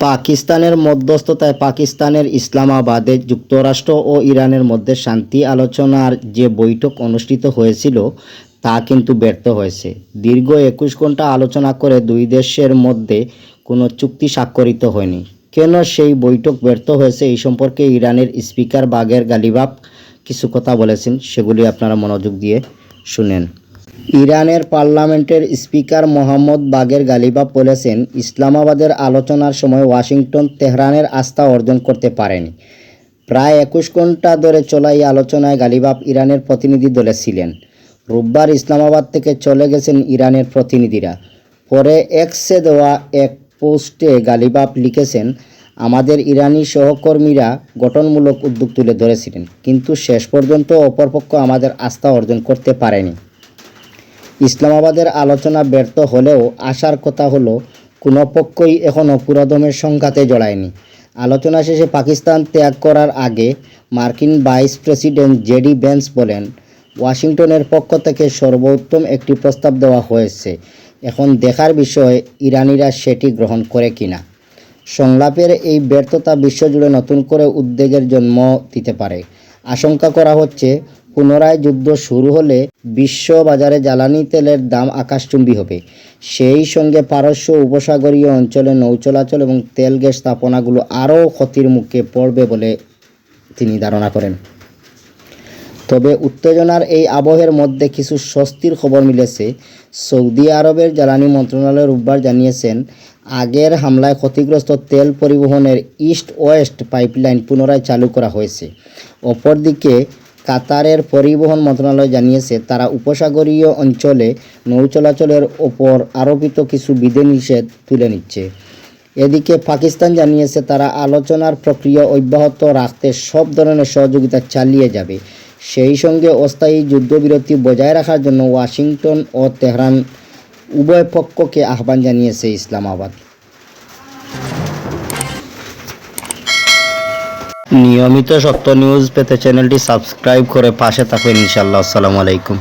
পাকিস্তানের মধ্যস্থতায় পাকিস্তানের ইসলামাবাদে যুক্তরাষ্ট্র ও ইরানের মধ্যে শান্তি আলোচনার যে বৈঠক অনুষ্ঠিত হয়েছিল তা কিন্তু ব্যর্থ হয়েছে। দীর্ঘ ২১ ঘণ্টা আলোচনা করে দুই দেশের মধ্যে কোনো চুক্তি স্বাক্ষরিত হয়নি। কেন সেই বৈঠক ব্যর্থ হয়েছে এই সম্পর্কে ইরানের স্পিকার বাগের গালিবাফ কিছু কথা বলেছেন, সেগুলি আপনারা মনোযোগ দিয়ে শুনেন। ইরানের পার্লামেন্টের স্পিকার মোহাম্মদ বাগের গালিবাফ বলেছেন, ইসলামাবাদের আলোচনার সময় ওয়াশিংটন তেহরানের আস্থা অর্জন করতে পারেনি। প্রায় ২১ ঘণ্টা ধরে চলা এই আলোচনায় গালিবাফ ইরানের প্রতিনিধি দলে ছিলেন। রোববার ইসলামাবাদ থেকে চলে গেছেন ইরানের প্রতিনিধিরা। পরে এক্সে দেওয়া এক পোস্টে গালিবাফ লিখেছেন, আমাদের ইরানি সহকর্মীরা গঠনমূলক উদ্যোগ তুলে ধরেছিলেন, কিন্তু শেষ পর্যন্ত অপরপক্ষ আমাদের আস্থা অর্জন করতে পারেনি। ইসলামাবাদের আলোচনা ব্যর্থ হলেও আশার কথা হলো কোনো পক্ষই এখনও পুরোদমের সংঘাতে জড়ায়নি। আলোচনা শেষে পাকিস্তান ত্যাগ করার আগে মার্কিন ভাইস প্রেসিডেন্ট জেডি ভ্যান্স বলেন, ওয়াশিংটনের পক্ষ থেকে সর্বোত্তম একটি প্রস্তাব দেওয়া হয়েছে, এখন দেখার বিষয় ইরানিরা সেটি গ্রহণ করে কিনা। সংলাপের এই ব্যর্থতা বিশ্বজুড়ে নতুন করে উদ্বেগের জন্ম দিতে পারে। আশঙ্কা করা হচ্ছে, পুনরায় যুদ্ধ শুরু হলে বিশ্ব বাজারে জ্বালানি তেলের দাম আকাশচুম্বী হবে। সেই সঙ্গে পারস্য উপসাগরীয় অঞ্চলে নৌ চলাচল এবং তেল গ্যাস স্থাপনাগুলো আরও ক্ষতির মুখে পড়বে বলে তিনি ধারণা করেন। তবে উত্তেজনার এই আবহের মধ্যে কিছু স্বস্তির খবর মিলেছে। সৌদি আরবের জ্বালানি মন্ত্রণালয় রোববার জানিয়েছেন, আগের হামলায় ক্ষতিগ্রস্ত তেল পরিবহনের ইস্ট ওয়েস্ট পাইপলাইন পুনরায় চালু করা হয়েছে। অপরদিকে কাতারের পরিবহন মন্ত্রণালয় জানিয়েছে, তারা উপসাগরীয় অঞ্চলে নৌ চলাচলের ওপর আরোপিত কিছু বিধিনিষেধ তুলে নিচ্ছে। এদিকে পাকিস্তান জানিয়েছে, তারা আলোচনার প্রক্রিয়া অব্যাহত রাখতে সব ধরনের সহযোগিতা চালিয়ে যাবে। সেই সঙ্গে অস্থায়ী যুদ্ধবিরতি বজায় রাখার জন্য ওয়াশিংটন ও তেহরান উভয় পক্ষকে আহ্বান জানিয়েছে ইসলামাবাদ। নিয়মিত সত্য নিউজ পেতে চ্যানেলটি সাবস্ক্রাইব করে পাশে থাকবেন ইনশাআল্লাহ। আসসালামু আলাইকুম।